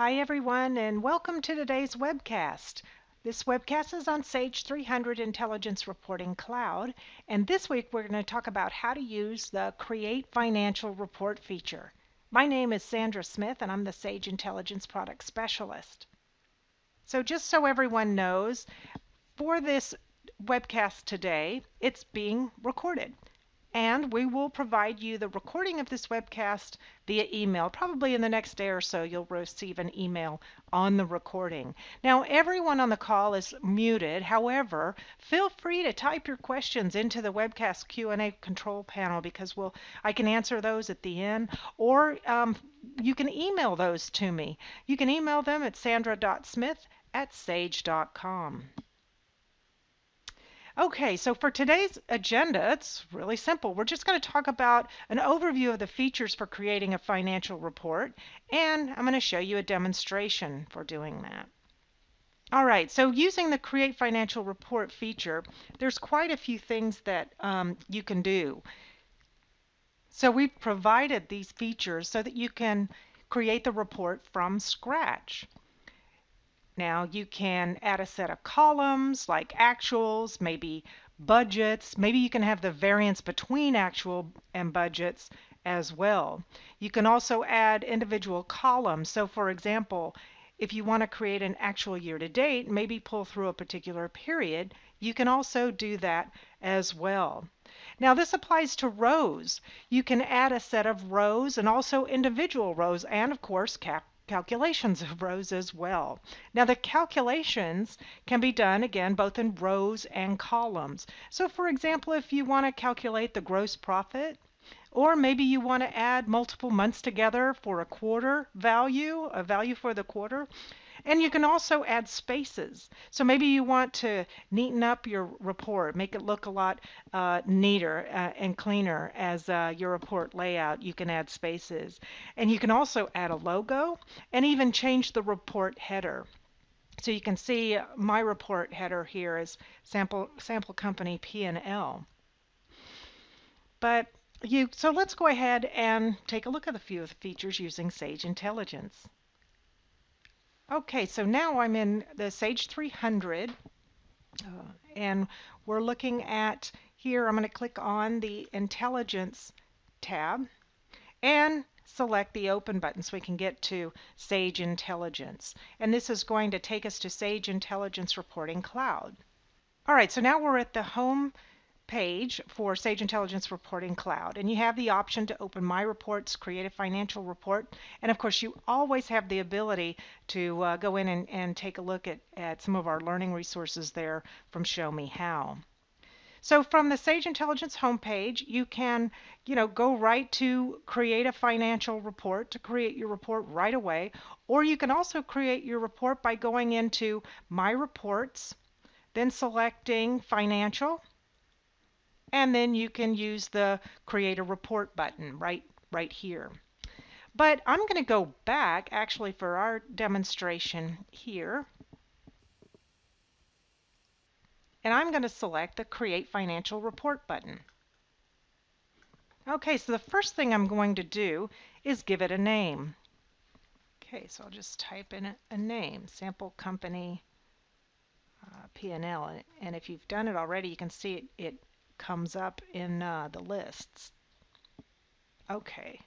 Hi everyone, and welcome to today's webcast. This webcast is on Sage 300 Intelligence Reporting Cloud, and this week we're going to talk about how to use the Create Financial Report feature. My name is Sandra Smith, and I'm the Sage Intelligence Product Specialist. So just so everyone knows, for this webcast today, it's being recorded. And we will provide you the recording of this webcast via email. Probably in the next day or so, you'll receive an email on the recording. Now, everyone on the call is muted. However, feel free to type your questions into the webcast Q&A control panel because I can answer those at the end, or you can email those to me. You can email them at sandra.smith@sage.com. Okay, so for today's agenda, it's really simple. We're just going to talk about an overview of the features for creating a financial report, and I'm going to show you a demonstration for doing that. All right, so using the Create Financial Report feature, there's quite a few things that you can do. So we've provided these features so that you can create the report from scratch. Now you can add a set of columns like actuals, maybe budgets. Maybe you can have the variance between actual and budgets as well. You can also add individual columns. So for example, if you want to create an actual year to date, maybe pull through a particular period, you can also do that as well. Now this applies to rows. You can add a set of rows and also individual rows, and of course calculations of rows as well. Now the calculations can be done again both in rows and columns. So for example, if you want to calculate the gross profit, or maybe you want to add multiple months together for a quarter value, a value for the quarter. And you can also add spaces. So maybe you want to neaten up your report, make it look a lot neater and cleaner as your report layout. You can add spaces. And you can also add a logo and even change the report header. So you can see my report header here is sample company P&L. So let's go ahead and take a look at a few of the features using Sage Intelligence. Okay, so now I'm in the Sage 300 and we're looking at here. I'm going to click on the Intelligence tab and select the Open button so we can get to Sage Intelligence. And this is going to take us to Sage Intelligence Reporting Cloud. All right, so now we're at the home page for Sage Intelligence Reporting Cloud, and you have the option to open My Reports, create a financial report, and of course you always have the ability to go in and take a look at some of our learning resources there from Show Me How. So from the Sage Intelligence homepage, you can go right to create a financial report, to create your report right away, or you can also create your report by going into My Reports, then selecting Financial, and then you can use the Create a Report button right here. But I'm going to go back actually for our demonstration here. And I'm going to select the Create Financial Report button. Okay, so the first thing I'm going to do is give it a name. Okay, so I'll just type in a name, Sample Company P&L. And if you've done it already, you can see it comes up in the lists. Okay.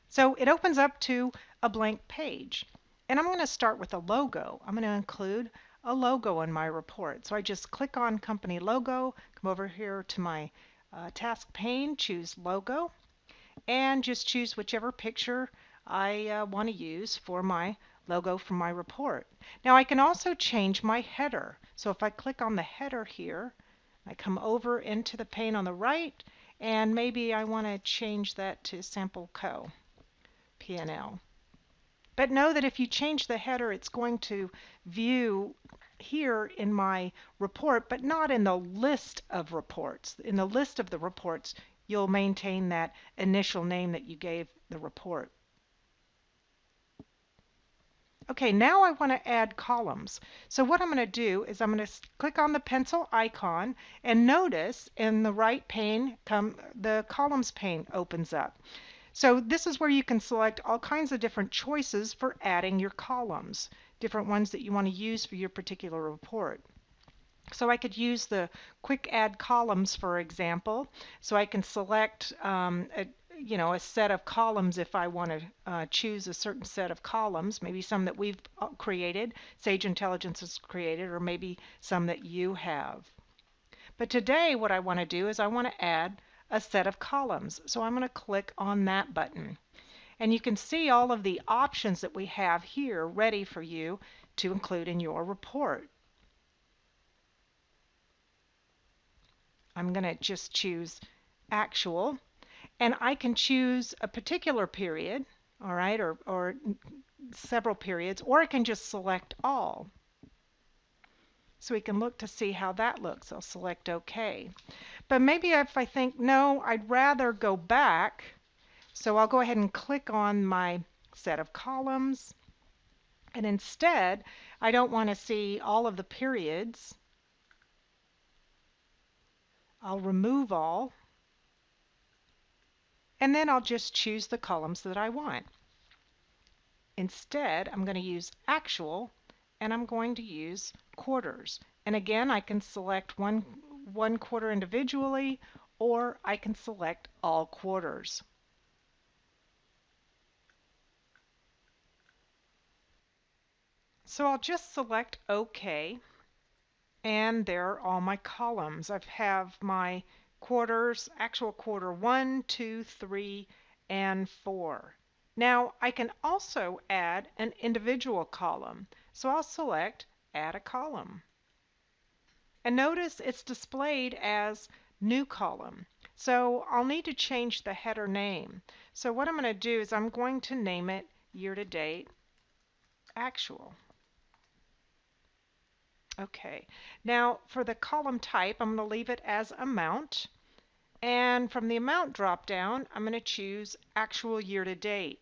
So it opens up to a blank page. And I'm going to start with a logo. I'm going to include a logo in my report. So I just click on Company Logo, come over here to my task pane, choose Logo, and just choose whichever picture I want to use for my logo for my report. Now I can also change my header. So if I click on the header here, I come over into the pane on the right, and maybe I want to change that to Sample Co. P&L. But know that if you change the header, it's going to view here in my report, but not in the list of reports. In the list of the reports, you'll maintain that initial name that you gave the report. Okay, now I want to add columns. So what I'm going to do is I'm going to click on the pencil icon, and notice in the right pane, the columns pane opens up. So this is where you can select all kinds of different choices for adding your columns, different ones that you want to use for your particular report. So I could use the quick add columns, for example. So I can select a set of columns if I want to choose a certain set of columns, maybe some that we've created, Sage Intelligence has created, or maybe some that you have. But today what I want to do is I want to add a set of columns. So I'm going to click on that button. And you can see all of the options that we have here ready for you to include in your report. I'm going to just choose actual, and I can choose a particular period, all right, or several periods, or I can just select all. So we can look to see how that looks. I'll select OK. But maybe if I think, no, I'd rather go back, so I'll go ahead and click on my set of columns. And instead, I don't want to see all of the periods. I'll remove all. And then I'll just choose the columns that I want. Instead, I'm going to use actual, and I'm going to use quarters. And again, I can select one quarter individually, or I can select all quarters. So I'll just select OK, and there are all my columns. I have my quarters, actual quarter 1, 2, 3, and 4. Now I can also add an individual column. So I'll select Add a Column. And notice it's displayed as New Column. So I'll need to change the header name. So what I'm going to do is I'm going to name it Year to Date Actual. Okay, now for the column type, I'm going to leave it as Amount. And from the Amount drop-down, I'm going to choose Actual Year to Date.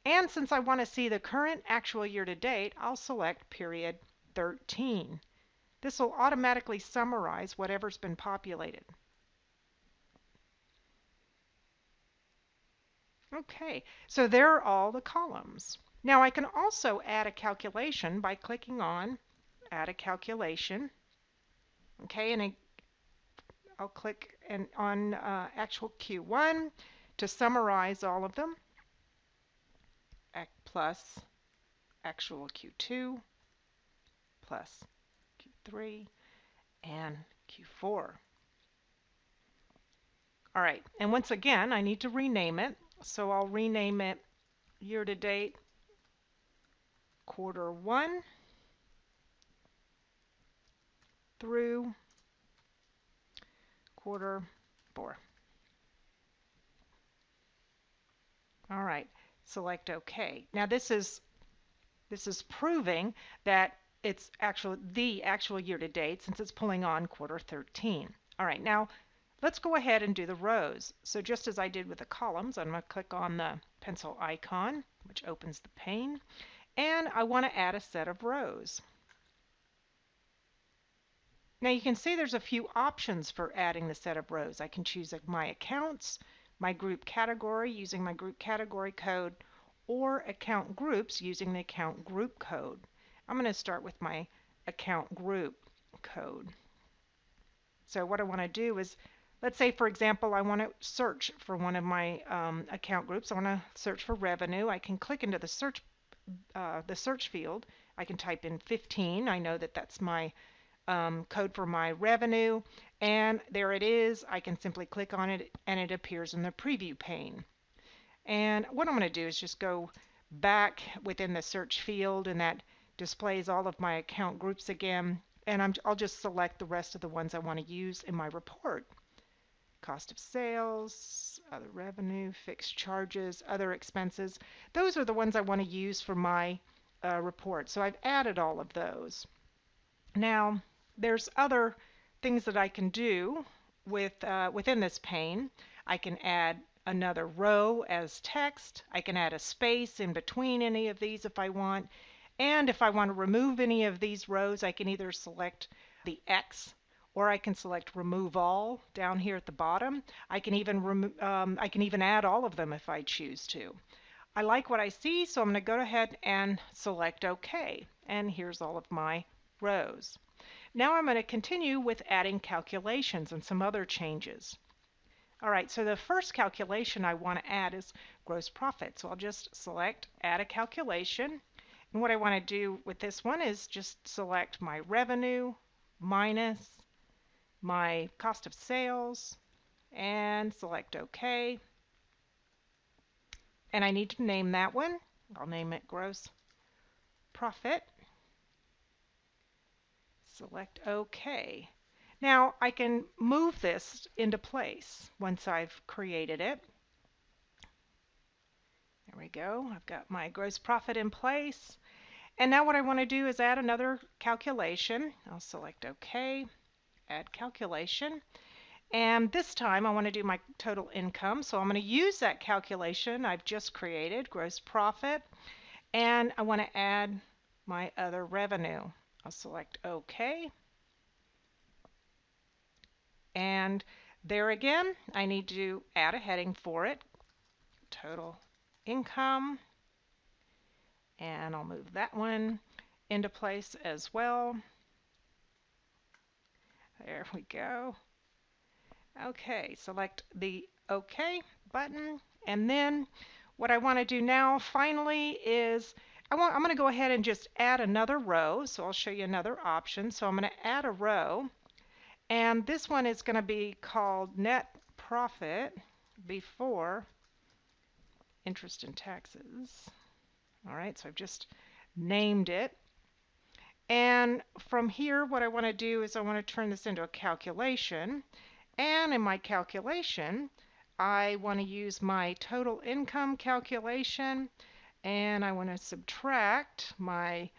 And since I want to see the current actual year to date, I'll select period 13. This will automatically summarize whatever's been populated. Okay, so there are all the columns. Now I can also add a calculation by clicking on Add a Calculation. Okay, and I'll click on actual Q1 to summarize all of them, plus actual Q2 plus Q3 and Q4. All right, and once again, I need to rename it. So I'll rename it Year to Date Quarter 1 through Quarter 4. All right, select OK. Now this is proving that it's the actual year to date since it's pulling on quarter 13. All right, now let's go ahead and do the rows. So just as I did with the columns, I'm going to click on the pencil icon, which opens the pane, and I want to add a set of rows. Now you can see there's a few options for adding the set of rows. I can choose my accounts, my group category using my group category code, or account groups using the account group code. I'm going to start with my account group code. So what I want to do is, let's say for example I want to search for one of my account groups. I want to search for revenue. I can click into the search field. I can type in 15. I know that that's my code for my revenue, and there it is. I can simply click on it and it appears in the preview pane. And what I'm going to do is just go back within the search field, and that displays all of my account groups again, and I'll just select the rest of the ones I want to use in my report. Cost of sales, other revenue, fixed charges, other expenses. Those are the ones I want to use for my report. So I've added all of those. Now there's other things that I can do within this pane. I can add another row as text. I can add a space in between any of these if I want. And if I want to remove any of these rows, I can either select the X or I can select remove all down here at the bottom. I can even add all of them if I choose to. I like what I see, so I'm going to go ahead and select OK. And here's all of my rows. Now I'm going to continue with adding calculations and some other changes. All right, so the first calculation I want to add is gross profit. So I'll just select add a calculation. And what I want to do with this one is just select my revenue minus my cost of sales and select OK. And I need to name that one. I'll name it gross profit. Select OK. Now I can move this into place once I've created it. There we go. I've got my gross profit in place. And now what I want to do is add another calculation. I'll select OK, add calculation. And this time I want to do my total income. So I'm going to use that calculation I've just created, gross profit, and I want to add my other revenue. I'll select OK. And there again, I need to add a heading for it, total income. And I'll move that one into place as well. There we go. Okay, select the OK button, and then what I want to do now finally is I'm going to go ahead and just add another row. So I'll show you another option. So I'm going to add a row, and this one is going to be called net profit before interest and taxes. All right, so I've just named it. And from here, what I want to do is I want to turn this into a calculation. And in my calculation, I want to use my total income calculation, and I want to subtract my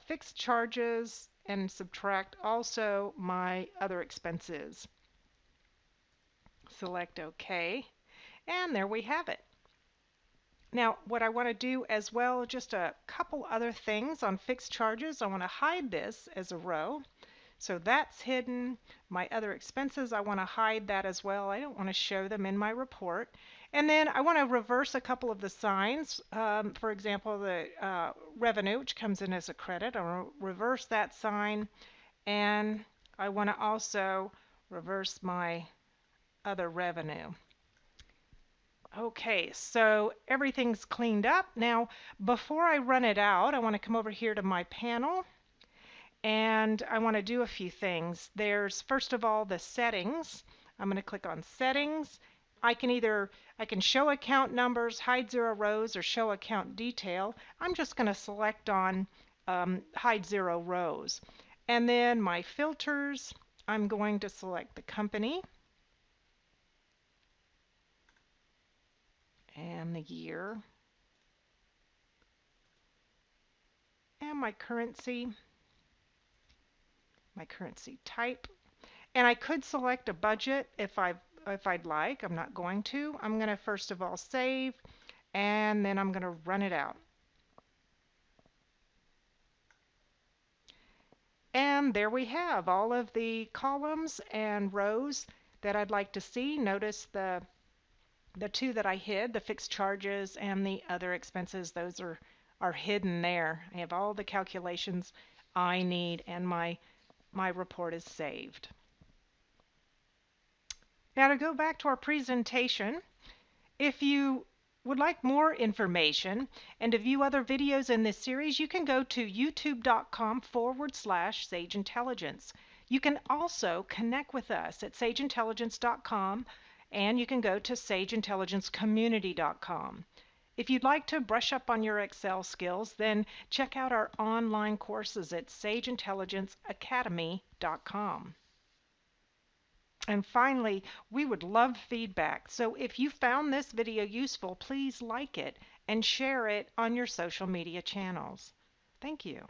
fixed charges and subtract also my other expenses. Select OK, and there we have it. Now, what I want to do as well, just a couple other things on fixed charges. I want to hide this as a row. So that's hidden. My other expenses, I want to hide that as well. I don't want to show them in my report. And then I want to reverse a couple of the signs. For example, the revenue, which comes in as a credit. I want to reverse that sign. And I want to also reverse my other revenue. Okay, so everything's cleaned up. Now, before I run it out, I want to come over here to my panel. And I want to do a few things. There's first of all the settings. I'm going to click on settings. I can show account numbers, hide zero rows, or show account detail. I'm just going to select on hide zero rows. And then my filters, I'm going to select the company and the year and my currency type, and I could select a budget if I'd like. I'm not going to. I'm going to first of all save, and then I'm going to run it out. And there we have all of the columns and rows that I'd like to see. Notice the two that I hid, the fixed charges and the other expenses, those are hidden there. I have all the calculations I need, and my report is saved. Now to go back to our presentation, if you would like more information and to view other videos in this series, you can go to youtube.com/Sage Intelligence. You can also connect with us at sageintelligence.com, and you can go to sageintelligencecommunity.com. If you'd like to brush up on your Excel skills, then check out our online courses at sageintelligenceacademy.com. And finally, we would love feedback. So if you found this video useful, please like it and share it on your social media channels. Thank you.